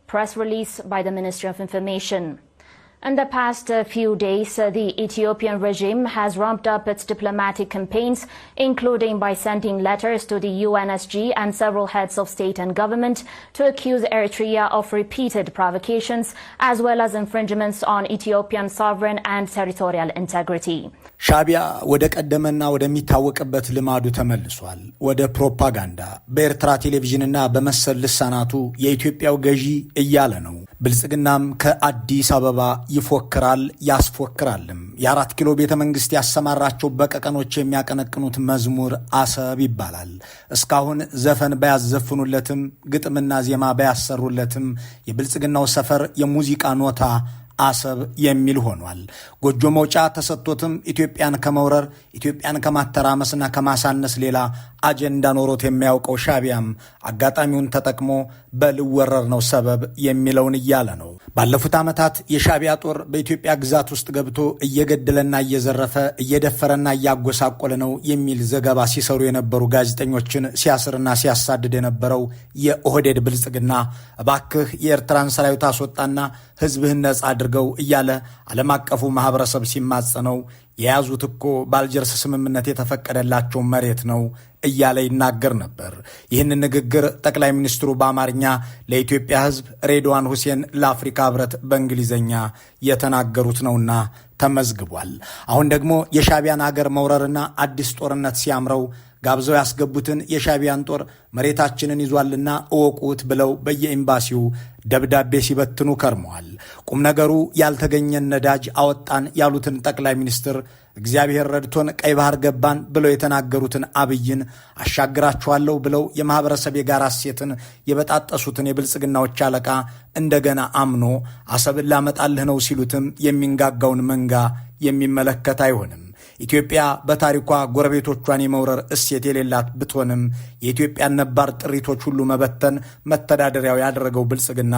press release by the Ministry of Information. In the past few days, the Ethiopian regime has ramped up its diplomatic campaigns, including by sending letters to the UNSG and several heads of state and government to accuse Eritrea of repeated provocations as well as infringements on Ethiopian sovereign and territorial integrity. ሻቢያ ወደ ቀደመና ወደሚታወቅበት ልማዱ ተመልሷል። ወደ ፕሮፓጋንዳ በኤርትራ ቴሌቪዥንና በመሰል ልሳናቱ የኢትዮጵያው ገዢ እያለ ነው። ብልጽግናም ከአዲስ አበባ ይፎክራል ያስፎክራልም። የ4 ኪሎ ቤተ መንግስት ያሰማራቸው በቀቀኖች የሚያቀነቅኑት መዝሙር አሰብ ይባላል። እስካሁን ዘፈን ባያዘፍኑለትም ግጥምና ዜማ ባያሰሩለትም የብልጽግናው ሰፈር የሙዚቃ ኖታ አሰብ የሚል ሆኗል። ጎጆ መውጫ ተሰጥቶትም ኢትዮጵያን ከመውረር ኢትዮጵያን ከማተራመስና ከማሳነስ ሌላ አጀንዳ ኖሮት የሚያውቀው ሻቢያም አጋጣሚውን ተጠቅሞ በልወረር ነው ሰበብ የሚለውን እያለ ነው። ባለፉት ዓመታት የሻቢያ ጦር በኢትዮጵያ ግዛት ውስጥ ገብቶ እየገደለና እየዘረፈ እየደፈረና እያጎሳቆለ ነው የሚል ዘገባ ሲሰሩ የነበሩ ጋዜጠኞችን ሲያስርና ሲያሳድድ የነበረው የኦህዴድ ብልጽግና እባክህ የኤርትራን ሰራዊት አስወጣና ህዝብህን ነጻ አድርገው እያለ ዓለም አቀፉ ማህበረሰብ ሲማጸነው የያዙት እኮ በአልጀርስ ስምምነት የተፈቀደላቸው መሬት ነው እያለ ይናገር ነበር። ይህን ንግግር ጠቅላይ ሚኒስትሩ በአማርኛ ለኢትዮጵያ ህዝብ፣ ሬድዋን ሁሴን ለአፍሪካ ህብረት በእንግሊዝኛ የተናገሩት ነውና ተመዝግቧል። አሁን ደግሞ የሻቢያን አገር መውረርና አዲስ ጦርነት ሲያምረው ጋብዘው ያስገቡትን የሻቢያን ጦር መሬታችንን ይዟልና እወቁት ብለው በየኤምባሲው ደብዳቤ ሲበትኑ ከርመዋል። ቁም ነገሩ ያልተገኘን ነዳጅ አወጣን ያሉትን ጠቅላይ ሚኒስትር እግዚአብሔር ረድቶን ቀይ ባህር ገባን ብለው የተናገሩትን አብይን አሻግራቸዋለሁ ብለው የማህበረሰብ የጋራ እሴትን የበጣጠሱትን የብልጽግናዎች አለቃ እንደገና አምኖ አሰብን ላመጣልህ ነው ሲሉትም የሚንጋጋውን መንጋ የሚመለከት አይሆንም። ኢትዮጵያ በታሪኳ ጎረቤቶቿን የመውረር እሴት የሌላት ብትሆንም የኢትዮጵያን ነባር ጥሪቶች ሁሉ መበተን መተዳደሪያው ያደረገው ብልጽግና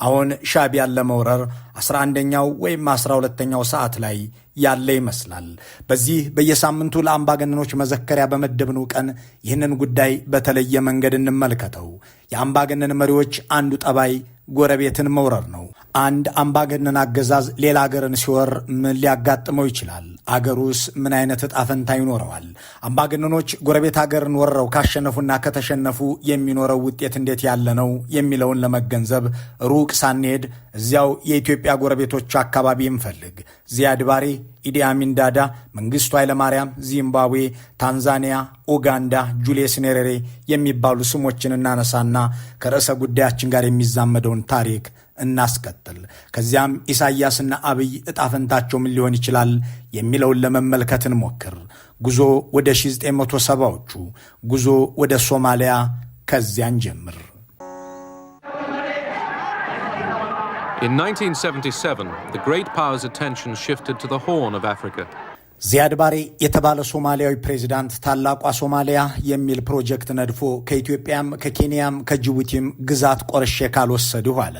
አሁን ሻቢያን ለመውረር 11ኛው ወይም 12ኛው ሰዓት ላይ ያለ ይመስላል። በዚህ በየሳምንቱ ለአምባገነኖች መዘከሪያ በመደብነው ቀን ይህንን ጉዳይ በተለየ መንገድ እንመልከተው። የአምባገነን መሪዎች አንዱ ጠባይ ጎረቤትን መውረር ነው። አንድ አምባገነን አገዛዝ ሌላ አገርን ሲወር ምን ሊያጋጥመው ይችላል? አገሩስ ምን አይነት ዕጣ ፈንታ ይኖረዋል? አምባገነኖች ጎረቤት አገርን ወረው ካሸነፉና ከተሸነፉ የሚኖረው ውጤት እንዴት ያለ ነው የሚለውን ለመገንዘብ ሩቅ ሳንሄድ እዚያው የኢትዮጵያ ጎረቤቶች አካባቢ እንፈልግ። ዚያድ ባሬ፣ ኢዲ አሚን ዳዳ፣ መንግስቱ ኃይለማርያም፣ ዚምባብዌ፣ ታንዛኒያ፣ ኡጋንዳ፣ ጁልየስ ኔሬሬ የሚባሉ ስሞችን እናነሳና ከርዕሰ ጉዳያችን ጋር የሚዛመደውን ታሪክ እናስቀጥል። ከዚያም ኢሳያስና አብይ ዕጣፈንታቸው ምን ሊሆን ይችላል የሚለውን ለመመልከት እንሞክር። ጉዞ ወደ 1970ዎቹ፣ ጉዞ ወደ ሶማሊያ፣ ከዚያን ጀምር። In 1977, the great powers' attention shifted to the Horn of Africa. ዚያድ ባሬ የተባለ ሶማሊያዊ ፕሬዚዳንት ታላቋ ሶማሊያ የሚል ፕሮጀክት ነድፎ ከኢትዮጵያም ከኬንያም ከጅቡቲም ግዛት ቆርሼ ካልወሰድሁ አለ።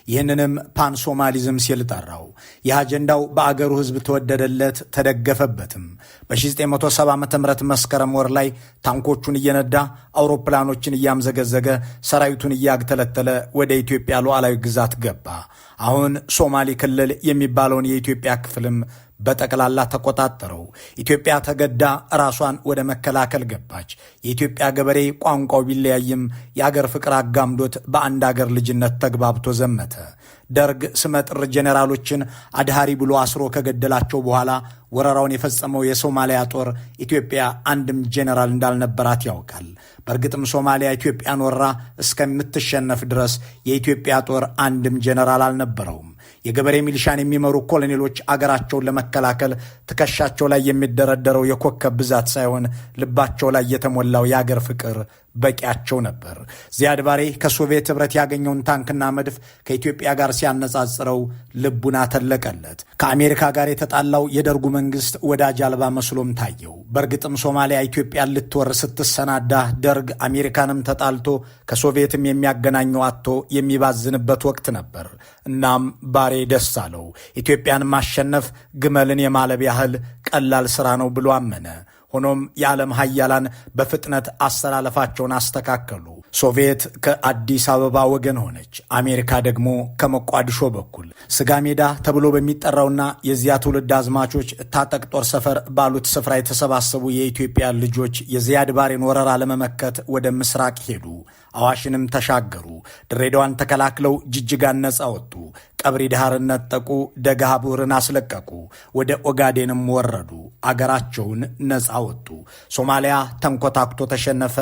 ይህንንም ፓን ሶማሊዝም ሲል ጠራው። ይህ አጀንዳው በአገሩ ህዝብ ተወደደለት፣ ተደገፈበትም። በ1970 ዓ.ም መስከረም ወር ላይ ታንኮቹን እየነዳ አውሮፕላኖችን እያምዘገዘገ ሰራዊቱን እያግተለተለ ወደ ኢትዮጵያ ሉዓላዊ ግዛት ገባ። አሁን ሶማሌ ክልል የሚባለውን የኢትዮጵያ ክፍልም በጠቅላላ ተቆጣጠረው። ኢትዮጵያ ተገዳ ራሷን ወደ መከላከል ገባች። የኢትዮጵያ ገበሬ ቋንቋው ቢለያይም የአገር ፍቅር አጋምዶት በአንድ አገር ልጅነት ተግባብቶ ዘመተ። ደርግ ስመጥር ጄኔራሎችን አድሃሪ ብሎ አስሮ ከገደላቸው በኋላ ወረራውን የፈጸመው የሶማሊያ ጦር ኢትዮጵያ አንድም ጄኔራል እንዳልነበራት ያውቃል። በእርግጥም ሶማሊያ ኢትዮጵያን ወራ እስከምትሸነፍ ድረስ የኢትዮጵያ ጦር አንድም ጄኔራል አልነበረውም። የገበሬ ሚሊሻን የሚመሩ ኮሎኔሎች አገራቸውን ለመከላከል ትከሻቸው ላይ የሚደረደረው የኮከብ ብዛት ሳይሆን ልባቸው ላይ የተሞላው የአገር ፍቅር በቂያቸው ነበር። ዚያድ ባሬ ከሶቪየት ኅብረት ያገኘውን ታንክና መድፍ ከኢትዮጵያ ጋር ሲያነጻጽረው ልቡን አተለቀለት። ከአሜሪካ ጋር የተጣላው የደርጉ መንግስት ወዳጅ አልባ መስሎም ታየው። በእርግጥም ሶማሊያ ኢትዮጵያን ልትወር ስትሰናዳ ደርግ አሜሪካንም ተጣልቶ ከሶቪየትም የሚያገናኘው አጥቶ የሚባዝንበት ወቅት ነበር። እናም ባሬ ደስ አለው። ኢትዮጵያን ማሸነፍ ግመልን የማለብ ያህል ቀላል ሥራ ነው ብሎ አመነ። ሆኖም የዓለም ሀያላን በፍጥነት አሰላለፋቸውን አስተካከሉ። ሶቪየት ከአዲስ አበባ ወገን ሆነች። አሜሪካ ደግሞ ከሞቃዲሾ በኩል። ስጋ ሜዳ ተብሎ በሚጠራውና የዚያ ትውልድ አዝማቾች ታጠቅ ጦር ሰፈር ባሉት ስፍራ የተሰባሰቡ የኢትዮጵያ ልጆች የዚያድ ባሬን ወረራ ለመመከት ወደ ምስራቅ ሄዱ። አዋሽንም ተሻገሩ። ድሬዳዋን ተከላክለው ጅጅጋን ነጻ ወጡ። ቀብሪ ዳህርን ነጠቁ። ደጋሃቡርን አስለቀቁ። ወደ ኦጋዴንም ወረዱ። አገራቸውን ነጻ ወጡ። ሶማሊያ ተንኮታኩቶ ተሸነፈ።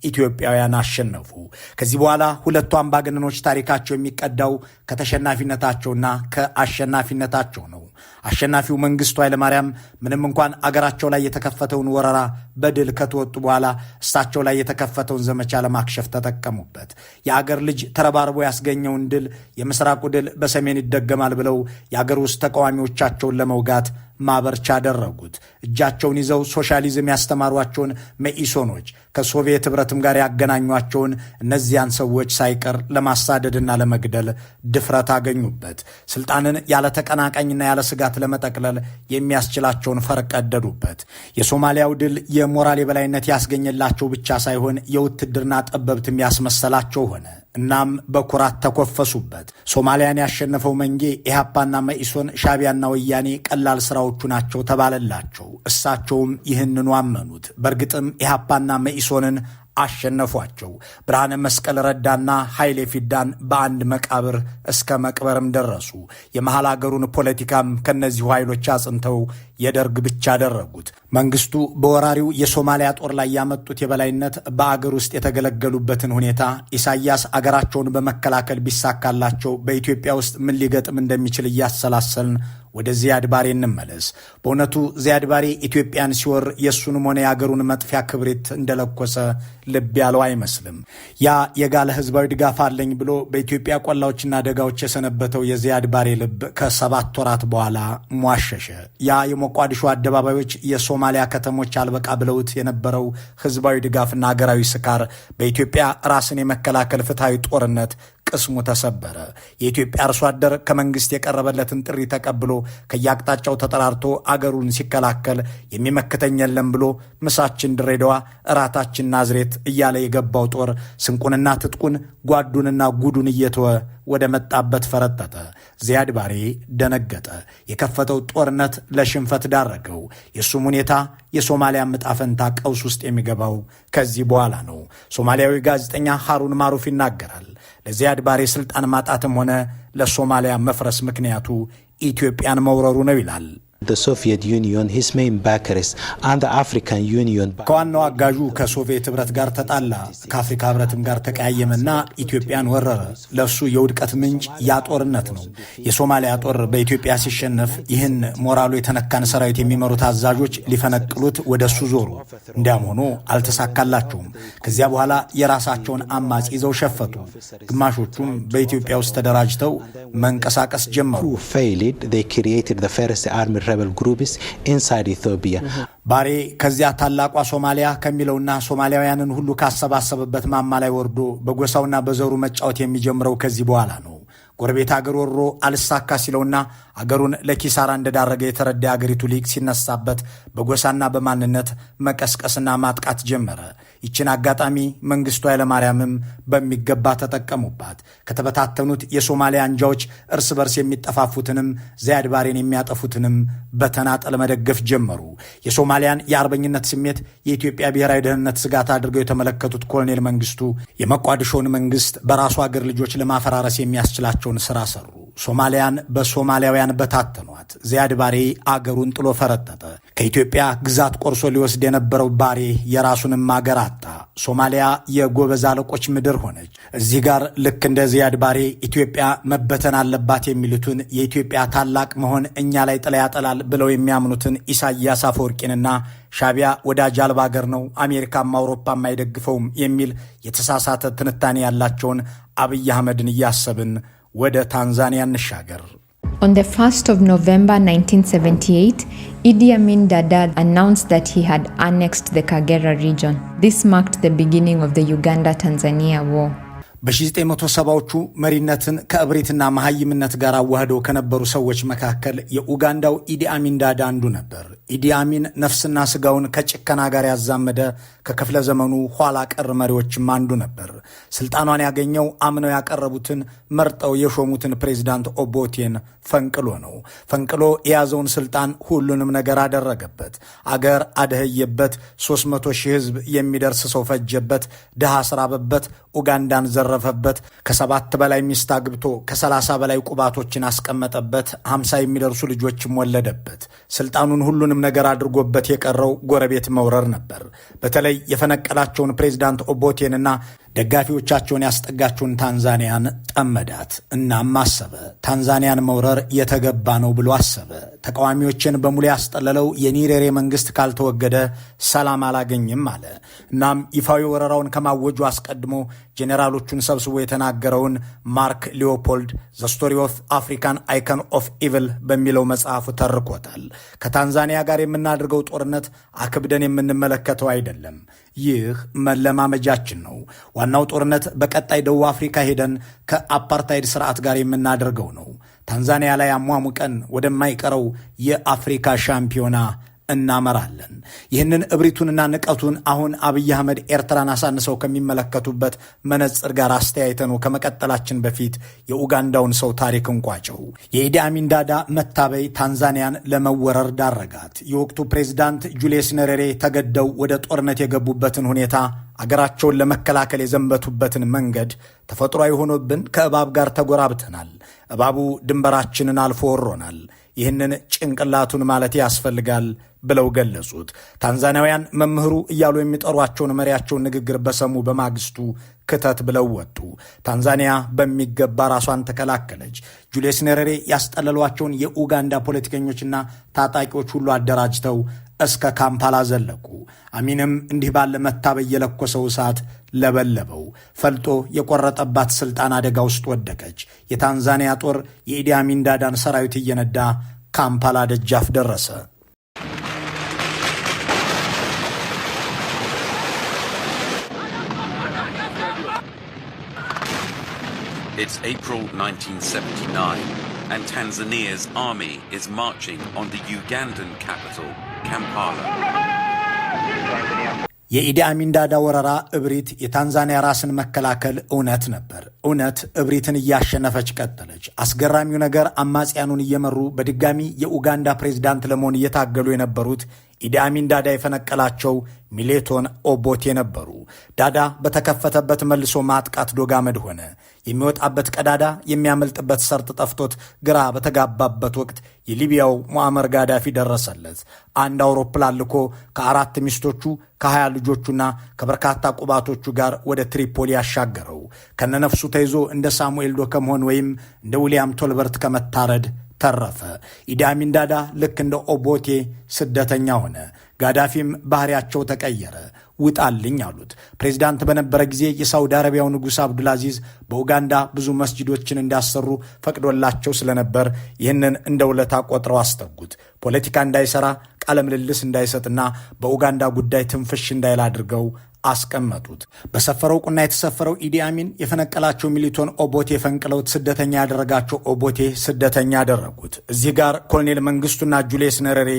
ኢትዮጵያውያን አሸነፉ። ከዚህ በኋላ ሁለቱ አምባገነኖች ታሪካቸው የሚቀዳው ከተሸናፊነታቸውና ከአሸናፊነታቸው ነው። አሸናፊው መንግስቱ ኃይለማርያም ምንም እንኳን አገራቸው ላይ የተከፈተውን ወረራ በድል ከተወጡ በኋላ እሳቸው ላይ የተከፈተውን ዘመቻ ለማክሸፍ ተጠቀሙበት። የአገር ልጅ ተረባርቦ ያስገኘውን ድል፣ የምስራቁ ድል በሰሜን ይደገማል ብለው የአገር ውስጥ ተቃዋሚዎቻቸውን ለመውጋት ማበርቻ አደረጉት። እጃቸውን ይዘው ሶሻሊዝም ያስተማሯቸውን መኢሶኖች ከሶቪየት ኅብረትም ጋር ያገናኟቸውን እነዚያን ሰዎች ሳይቀር ለማሳደድና ለመግደል ድፍረት አገኙበት። ስልጣንን ያለ ተቀናቃኝና ያለ ስጋት ለመጠቅለል የሚያስችላቸውን ፈርቀደዱበት። የሶማሊያው ድል የሞራል የበላይነት ያስገኘላቸው ብቻ ሳይሆን የውትድርና ጠበብትም ያስመሰላቸው ሆነ። እናም በኩራት ተኮፈሱበት። ሶማሊያን ያሸነፈው መንጌ ኢህአፓና መኢሶን፣ ሻቢያና ወያኔ ቀላል ስራዎቹ ናቸው ተባለላቸው። እሳቸውም ይህንኑ አመኑት። በእርግጥም ኢህአፓና መኢሶንን አሸነፏቸው። ብርሃነ መስቀል ረዳና ኃይሌ ፊዳን በአንድ መቃብር እስከ መቅበርም ደረሱ። የመሃል አገሩን ፖለቲካም ከነዚሁ ኃይሎች አጽንተው የደርግ ብቻ አደረጉት። መንግስቱ በወራሪው የሶማሊያ ጦር ላይ ያመጡት የበላይነት በአገር ውስጥ የተገለገሉበትን ሁኔታ ኢሳያስ አገራቸውን በመከላከል ቢሳካላቸው በኢትዮጵያ ውስጥ ምን ሊገጥም እንደሚችል እያሰላሰልን ወደ ዚያድ ባሬ እንመለስ። በእውነቱ ዚያድ ባሬ ኢትዮጵያን ሲወር የእሱንም ሆነ የአገሩን መጥፊያ ክብሪት እንደለኮሰ ልብ ያለው አይመስልም። ያ የጋለ ህዝባዊ ድጋፍ አለኝ ብሎ በኢትዮጵያ ቆላዎችና ደጋዎች የሰነበተው የዚያድ ባሬ ልብ ከ7 ወራት በኋላ ሟሸሸ። ያ የሞቃዲሾ አደባባዮች የሶማሊያ ከተሞች አልበቃ ብለውት የነበረው ህዝባዊ ድጋፍና አገራዊ ስካር በኢትዮጵያ ራስን የመከላከል ፍትሐዊ ጦርነት ቅስሙ ተሰበረ። የኢትዮጵያ አርሶ አደር ከመንግስት የቀረበለትን ጥሪ ተቀብሎ ከያቅጣጫው ተጠራርቶ አገሩን ሲከላከል የሚመክተኝ የለም ብሎ ምሳችን ድሬዳዋ፣ እራታችን ናዝሬት እያለ የገባው ጦር ስንቁንና ትጥቁን ጓዱንና ጉዱን እየተወ ወደ መጣበት ፈረጠጠ። ዚያድ ባሬ ደነገጠ። የከፈተው ጦርነት ለሽንፈት ዳረገው። የሱም ሁኔታ የሶማሊያ ዕጣ ፈንታ ቀውስ ውስጥ የሚገባው ከዚህ በኋላ ነው። ሶማሊያዊ ጋዜጠኛ ሃሩን ማሩፍ ይናገራል። ለዚያድ ባሬ ስልጣን ማጣትም ሆነ ለሶማሊያ መፍረስ ምክንያቱ ኢትዮጵያን መውረሩ ነው ይላል። ከዋናው አጋዡ ከሶቪየት ኅብረት ጋር ተጣላ፣ ከአፍሪካ ኅብረትም ጋር ተቀያየመና ኢትዮጵያን ወረረ። ለሱ የውድቀት ምንጭ ያ ጦርነት ነው። የሶማሊያ ጦር በኢትዮጵያ ሲሸነፍ ይህን ሞራሉ የተነካን ሰራዊት የሚመሩት አዛዦች ሊፈነቅሉት ወደ እሱ ዞሩ። እንዲያም ሆኖ አልተሳካላቸውም። ከዚያ በኋላ የራሳቸውን አማጺ ይዘው ሸፈቱ። ግማሾቹም በኢትዮጵያ ውስጥ ተደራጅተው መንቀሳቀስ ጀመሩ። ባሬ ከዚያ ታላቋ ሶማሊያ ከሚለውና ሶማሊያውያንን ሁሉ ካሰባሰበበት ማማ ላይ ወርዶ በጎሳውና በዘሩ መጫወት የሚጀምረው ከዚህ በኋላ ነው። ጎረቤት አገር ወሮ አልሳካ ሲለውና አገሩን ለኪሳራ እንደዳረገ የተረዳ አገሪቱ ሊቅ ሲነሳበት በጎሳና በማንነት መቀስቀስና ማጥቃት ጀመረ። ይችን አጋጣሚ መንግስቱ ኃይለማርያምም በሚገባ ተጠቀሙባት። ከተበታተኑት የሶማሊያ አንጃዎች እርስ በርስ የሚጠፋፉትንም ዚያድ ባሬን የሚያጠፉትንም በተናጠል መደገፍ ጀመሩ። የሶማሊያን የአርበኝነት ስሜት የኢትዮጵያ ብሔራዊ ደህንነት ስጋት አድርገው የተመለከቱት ኮሎኔል መንግስቱ የሞቃዲሾን መንግስት በራሱ አገር ልጆች ለማፈራረስ የሚያስችላቸውን ስራ ሰሩ። ሶማሊያን በሶማሊያውያን በታተኗት። ዚያድ ባሬ አገሩን ጥሎ ፈረጠጠ። ከኢትዮጵያ ግዛት ቆርሶ ሊወስድ የነበረው ባሬ የራሱንም አገር አጣ። ሶማሊያ የጎበዝ አለቆች ምድር ሆነች። እዚህ ጋር ልክ እንደ ዚያድ ባሬ ኢትዮጵያ መበተን አለባት የሚሉትን የኢትዮጵያ ታላቅ መሆን እኛ ላይ ጥላ ያጠላል ብለው የሚያምኑትን ኢሳያስ አፈወርቂንና ሻቢያ ወዳጅ አልባ አገር ነው፣ አሜሪካም አውሮፓም አይደግፈውም የሚል የተሳሳተ ትንታኔ ያላቸውን አብይ አህመድን እያሰብን ወደ ታንዛኒያ እንሻገር። On the 1st of November 1978, Idi Amin Dada announced that he had annexed the Kagera region. This marked the beginning of the Uganda-Tanzania war. በ1970ዎቹ መሪነትን ከእብሪትና መሐይምነት ጋር አዋህደው ከነበሩ ሰዎች መካከል የኡጋንዳው ኢዲ አሚን ዳዳ አንዱ ነበር። ኢዲ አሚን ነፍስና ስጋውን ከጭከና ጋር ያዛመደ ከክፍለ ዘመኑ ኋላ ቀር መሪዎችም አንዱ ነበር። ስልጣኗን ያገኘው አምነው ያቀረቡትን መርጠው የሾሙትን ፕሬዚዳንት ኦቦቴን ፈንቅሎ ነው። ፈንቅሎ የያዘውን ስልጣን ሁሉንም ነገር አደረገበት። አገር አደህየበት፣ 300 ሺህ ህዝብ የሚደርስ ሰው ፈጀበት፣ ድሃ አስራበበት፣ ኡጋንዳን ዘረፈበት፣ ከ7 በላይ ሚስት አግብቶ ከ30 በላይ ቁባቶችን አስቀመጠበት፣ 50 የሚደርሱ ልጆችም ወለደበት። ስልጣኑን ሁሉንም ነገር አድርጎበት የቀረው ጎረቤት መውረር ነበር። በተለይ የፈነቀላቸውን ፕሬዚዳንት ኦቦቴንና ደጋፊዎቻቸውን ያስጠጋቸውን ታንዛኒያን ጠመዳት። እናም አሰበ፣ ታንዛኒያን መውረር የተገባ ነው ብሎ አሰበ። ተቃዋሚዎችን በሙሉ ያስጠለለው የኒሬሬ መንግስት ካልተወገደ ሰላም አላገኝም አለ። እናም ይፋዊ ወረራውን ከማወጁ አስቀድሞ ጄኔራሎቹን ሰብስቦ የተናገረውን ማርክ ሊዮፖልድ ዘ ስቶሪ ኦፍ አፍሪካን አይከን ኦፍ ኢቭል በሚለው መጽሐፉ ተርኮታል። ከታንዛኒያ ጋር የምናደርገው ጦርነት አክብደን የምንመለከተው አይደለም። ይህ መለማመጃችን ነው። ዋናው ጦርነት በቀጣይ ደቡብ አፍሪካ ሄደን ከአፓርታይድ ስርዓት ጋር የምናደርገው ነው። ታንዛኒያ ላይ አሟሙቀን ወደማይቀረው የአፍሪካ ሻምፒዮና እናመራለን። ይህንን እብሪቱንና ንቀቱን አሁን አብይ አህመድ ኤርትራን አሳንሰው ከሚመለከቱበት መነጽር ጋር አስተያይተኑ ከመቀጠላችን በፊት የኡጋንዳውን ሰው ታሪክ እንቋጨው። የኢዲ አሚን ዳዳ መታበይ ታንዛኒያን ለመወረር ዳረጋት። የወቅቱ ፕሬዝዳንት ጁልየስ ኔሬሬ ተገደው ወደ ጦርነት የገቡበትን ሁኔታ፣ አገራቸውን ለመከላከል የዘንበቱበትን መንገድ ተፈጥሯዊ ሆኖብን ከእባብ ጋር ተጎራብተናል። እባቡ ድንበራችንን አልፎ ወሮናል። ይህንን ጭንቅላቱን ማለት ያስፈልጋል ብለው ገለጹት። ታንዛኒያውያን መምህሩ እያሉ የሚጠሯቸውን መሪያቸውን ንግግር በሰሙ በማግስቱ ክተት ብለው ወጡ። ታንዛኒያ በሚገባ ራሷን ተከላከለች። ጁልየስ ኔሬሬ ያስጠለሏቸውን የኡጋንዳ ፖለቲከኞችና ታጣቂዎች ሁሉ አደራጅተው እስከ ካምፓላ ዘለቁ። አሚንም እንዲህ ባለ መታበይ የለኮሰው እሳት ለበለበው። ፈልጦ የቆረጠባት ስልጣን አደጋ ውስጥ ወደቀች። የታንዛኒያ ጦር የኢዲ አሚን ዳዳን ሰራዊት እየነዳ ካምፓላ ደጃፍ ደረሰ። It's April 1979, and Tanzania's army is marching on the Ugandan capital, Kampala. የኢዲ አሚን ዳዳ ወረራ እብሪት፣ የታንዛኒያ ራስን መከላከል እውነት ነበር። እውነት እብሪትን እያሸነፈች ቀጠለች። አስገራሚው ነገር አማጽያኑን እየመሩ በድጋሚ የኡጋንዳ ፕሬዝዳንት ለመሆን እየታገሉ የነበሩት ኢዲ አሚን ዳዳ የፈነቀላቸው ሚሌቶን ኦቦቴ ነበሩ። ዳዳ በተከፈተበት መልሶ ማጥቃት ዶጋመድ ሆነ። የሚወጣበት ቀዳዳ የሚያመልጥበት ሰርጥ ጠፍቶት ግራ በተጋባበት ወቅት የሊቢያው ሙአመር ጋዳፊ ደረሰለት። አንድ አውሮፕላን ልኮ ከ4 ሚስቶቹ ከ20 ልጆቹና ከበርካታ ቁባቶቹ ጋር ወደ ትሪፖሊ ያሻገረው። ከነነፍሱ ተይዞ እንደ ሳሙኤል ዶ ከመሆን ወይም እንደ ዊልያም ቶልበርት ከመታረድ ተረፈ። ኢዲ አሚን ዳዳ ልክ እንደ ኦቦቴ ስደተኛ ሆነ። ጋዳፊም ባህሪያቸው ተቀየረ። ውጣልኝ አሉት። ፕሬዚዳንት በነበረ ጊዜ የሳውዲ አረቢያው ንጉሥ አብዱልአዚዝ በኡጋንዳ ብዙ መስጂዶችን እንዲያሰሩ ፈቅዶላቸው ስለነበር ይህንን እንደ ውለታ ቆጥረው አስጠጉት። ፖለቲካ እንዳይሰራ፣ ቃለ ምልልስ እንዳይሰጥና በኡጋንዳ ጉዳይ ትንፍሽ እንዳይል አድርገው አስቀመጡት። በሰፈረው ቁና የተሰፈረው ኢዲ አሚን የፈነቀላቸው ሚሊቶን ኦቦቴ ፈንቅለውት ስደተኛ ያደረጋቸው ኦቦቴ ስደተኛ ያደረጉት። እዚህ ጋር ኮሎኔል መንግስቱና ጁልየስ ኔሬሬ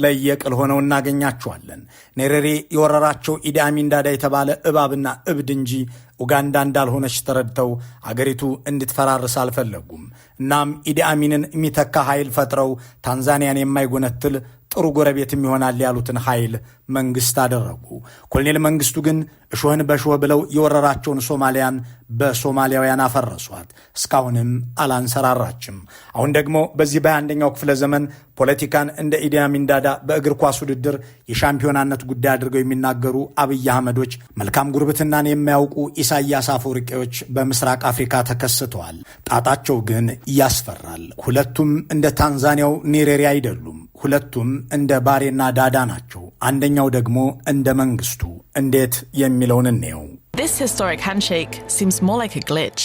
ለየቅል ሆነው እናገኛቸዋለን። ኔሬሬ የወረራቸው ኢዲ አሚን ዳዳ የተባለ እባብና እብድ እንጂ ኡጋንዳ እንዳልሆነች ተረድተው አገሪቱ እንድትፈራርስ አልፈለጉም። እናም ኢዲ አሚንን የሚተካ ኃይል ፈጥረው ታንዛኒያን የማይጎነትል ጥሩ ጎረቤትም ይሆናል ያሉትን ኃይል መንግስት አደረጉ። ኮሎኔል መንግስቱ ግን እሾህን በሾህ ብለው የወረራቸውን ሶማሊያን በሶማሊያውያን አፈረሷት። እስካሁንም አላንሰራራችም። አሁን ደግሞ በዚህ በ21ኛው ክፍለ ዘመን ፖለቲካን እንደ ኢዲ አሚን ዳዳ በእግር ኳስ ውድድር የሻምፒዮናነት ጉዳይ አድርገው የሚናገሩ አብይ አህመዶች፣ መልካም ጉርብትናን የማያውቁ ኢሳያስ አፈወርቂዎች በምስራቅ አፍሪካ ተከስተዋል። ጣጣቸው ግን ያስፈራል። ሁለቱም እንደ ታንዛኒያው ኔሬሬ አይደሉም። ሁለቱም እንደ ባሬና ዳዳ ናቸው። አንደኛው ደግሞ እንደ መንግስቱ። እንዴት የሚለውን እንየው። This historic handshake seems more like a glitch.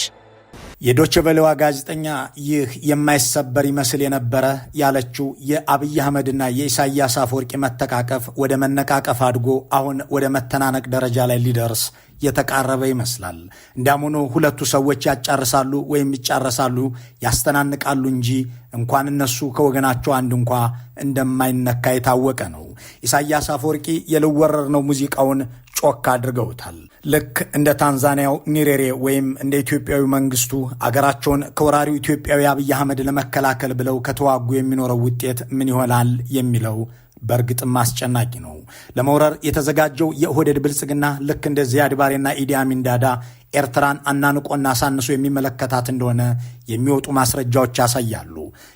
የዶቼ ቬለዋ ጋዜጠኛ ይህ የማይሰበር ይመስል የነበረ ያለችው የአብይ አህመድና የኢሳያስ አፈወርቂ መተቃቀፍ ወደ መነቃቀፍ አድጎ አሁን ወደ መተናነቅ ደረጃ ላይ ሊደርስ የተቃረበ ይመስላል። እንዲያም ሆኖ ሁለቱ ሰዎች ያጫርሳሉ ወይም ይጫረሳሉ፣ ያስተናንቃሉ እንጂ እንኳን እነሱ ከወገናቸው አንድ እንኳ እንደማይነካ የታወቀ ነው። ኢሳያስ አፈወርቂ የልወረር ነው ሙዚቃውን ጮክ አድርገውታል። ልክ እንደ ታንዛኒያው ኒሬሬ ወይም እንደ ኢትዮጵያዊ መንግስቱ አገራቸውን ከወራሪው ኢትዮጵያዊ አብይ አህመድ ለመከላከል ብለው ከተዋጉ የሚኖረው ውጤት ምን ይሆናል የሚለው በእርግጥም አስጨናቂ ነው። ለመውረር የተዘጋጀው የኦህዴድ ብልጽግና ልክ እንደ ዚያድ ባሬና ኢዲ አሚን ዳዳ ኤርትራን አናንቆና አሳንሶ የሚመለከታት እንደሆነ የሚወጡ ማስረጃዎች ያሳያሉ።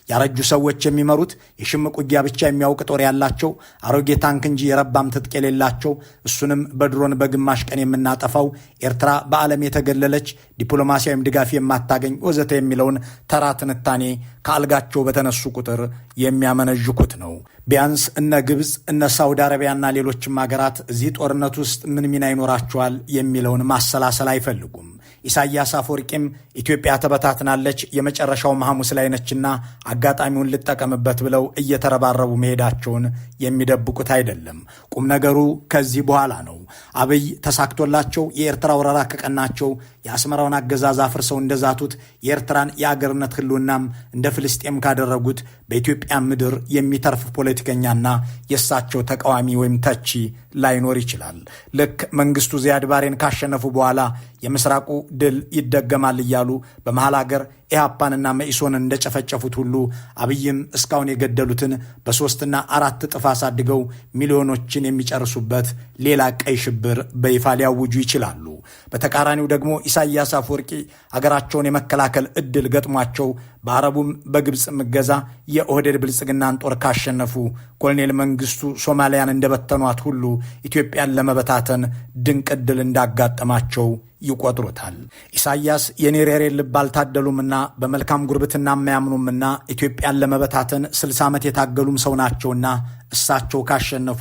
ያረጁ ሰዎች የሚመሩት የሽምቅ ውጊያ ብቻ የሚያውቅ ጦር ያላቸው አሮጌ ታንክ እንጂ የረባም ትጥቅ የሌላቸው እሱንም በድሮን በግማሽ ቀን የምናጠፋው ኤርትራ በዓለም የተገለለች ዲፕሎማሲያዊም ድጋፍ የማታገኝ ወዘተ የሚለውን ተራ ትንታኔ ከአልጋቸው በተነሱ ቁጥር የሚያመነዥኩት ነው። ቢያንስ እነ ግብፅ እነ ሳውዲ አረቢያና ሌሎችም ሀገራት እዚህ ጦርነት ውስጥ ምን ሚና ይኖራቸዋል የሚለውን ማሰላሰል አይፈልጉም። ኢሳያስ አፈወርቂም ኢትዮጵያ ተበታትናለች፣ የመጨረሻው ሐሙስ ላይ ነችና አጋጣሚውን ልጠቀምበት ብለው እየተረባረቡ መሄዳቸውን የሚደብቁት አይደለም። ቁም ነገሩ ከዚህ በኋላ ነው። አብይ ተሳክቶላቸው የኤርትራ ወረራ ከቀናቸው የአስመራውን አገዛዝ አፍርሰው እንደዛቱት የኤርትራን የአገርነት ህልውናም እንደ ፍልስጤም ካደረጉት በኢትዮጵያ ምድር የሚተርፍ ፖለቲከኛና የእሳቸው ተቃዋሚ ወይም ተቺ ላይኖር ይችላል። ልክ መንግስቱ ዚያድ ባሬን ካሸነፉ በኋላ የምስራቁ ድል ይደገማል እያሉ በመሃል ሀገር ኢህአፓንና መኢሶንን እንደጨፈጨፉት ሁሉ አብይም እስካሁን የገደሉትን በ3 እና 4 እጥፍ አሳድገው ሚሊዮኖችን የሚጨርሱበት ሌላ ቀይ ሽብር በይፋ ሊያውጁ ይችላሉ። በተቃራኒው ደግሞ ኢሳያስ አፈወርቂ አገራቸውን የመከላከል እድል ገጥሟቸው በአረቡም በግብፅ እገዛ የኦህዴድ ብልጽግናን ጦር ካሸነፉ ኮሎኔል መንግስቱ ሶማሊያን እንደበተኗት ሁሉ ኢትዮጵያን ለመበታተን ድንቅ እድል እንዳጋጠማቸው ይቆጥሩታል። ኢሳያስ የኒሬሬ ልብ አልታደሉምና በመልካም ጉርብትና የማያምኑምና ኢትዮጵያን ለመበታተን 60 ዓመት የታገሉም ሰው ናቸውና እሳቸው ካሸነፉ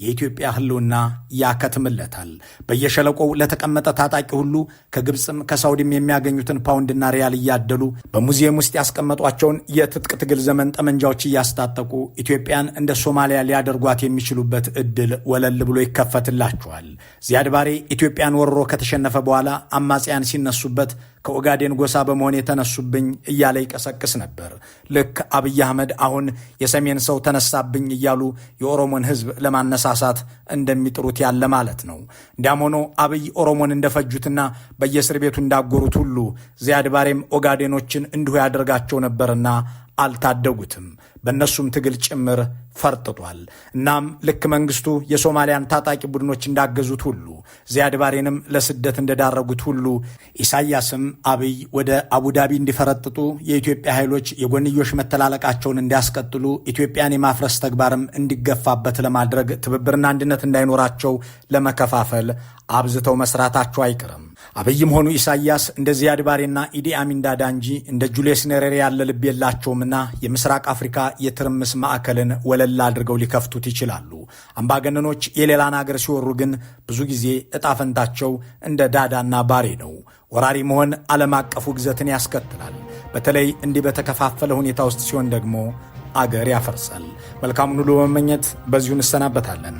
የኢትዮጵያ ህልውና ያከትምለታል። በየሸለቆው ለተቀመጠ ታጣቂ ሁሉ ከግብፅም ከሳውዲም የሚያገኙትን ፓውንድና ሪያል እያደሉ በሙዚየም ውስጥ ያስቀመጧቸውን የትጥቅ ትግል ዘመን ጠመንጃዎች እያስታጠቁ ኢትዮጵያን እንደ ሶማሊያ ሊያደርጓት የሚችሉበት እድል ወለል ብሎ ይከፈትላቸዋል። ዚያድ ባሬ ኢትዮጵያን ወርሮ ከተሸነፈ በኋላ አማጽያን ሲነሱበት ከኦጋዴን ጎሳ በመሆን የተነሱብኝ እያለ ይቀሰቅስ ነበር። ልክ አብይ አህመድ አሁን የሰሜን ሰው ተነሳብኝ እያሉ የኦሮሞን ህዝብ ለማነሳሳት እንደሚጥሩት ያለ ማለት ነው። እንዲያም ሆኖ አብይ ኦሮሞን እንደፈጁትና በየእስር ቤቱ እንዳጎሩት ሁሉ ዚያድ ባሬም ኦጋዴኖችን እንዲሁ ያደርጋቸው ነበርና አልታደጉትም። በእነሱም ትግል ጭምር ፈርጥጧል። እናም ልክ መንግስቱ የሶማሊያን ታጣቂ ቡድኖች እንዳገዙት ሁሉ ዚያድ ባሬንም ለስደት እንደዳረጉት ሁሉ ኢሳያስም አብይ ወደ አቡዳቢ እንዲፈረጥጡ የኢትዮጵያ ኃይሎች የጎንዮሽ መተላለቃቸውን እንዲያስቀጥሉ ኢትዮጵያን የማፍረስ ተግባርም እንዲገፋበት ለማድረግ ትብብርና አንድነት እንዳይኖራቸው ለመከፋፈል አብዝተው መስራታቸው አይቀርም። አብይም ሆኑ ኢሳያስ እንደ ዚያድ ባሬና ኢዲ አሚን ዳዳ እንጂ እንደ ጁልየስ ኔሬሬ ያለ ልብ የላቸውምና የምስራቅ አፍሪካ የትርምስ ማዕከልን ወለል አድርገው ሊከፍቱት ይችላሉ። አምባገነኖች የሌላን አገር ሲወሩ ግን ብዙ ጊዜ እጣፈንታቸው እንደ ዳዳና ባሬ ነው። ወራሪ መሆን ዓለም አቀፉ ግዘትን ያስከትላል። በተለይ እንዲህ በተከፋፈለ ሁኔታ ውስጥ ሲሆን ደግሞ አገር ያፈርሳል። መልካሙን ሁሉ በመመኘት በዚሁ እንሰናበታለን።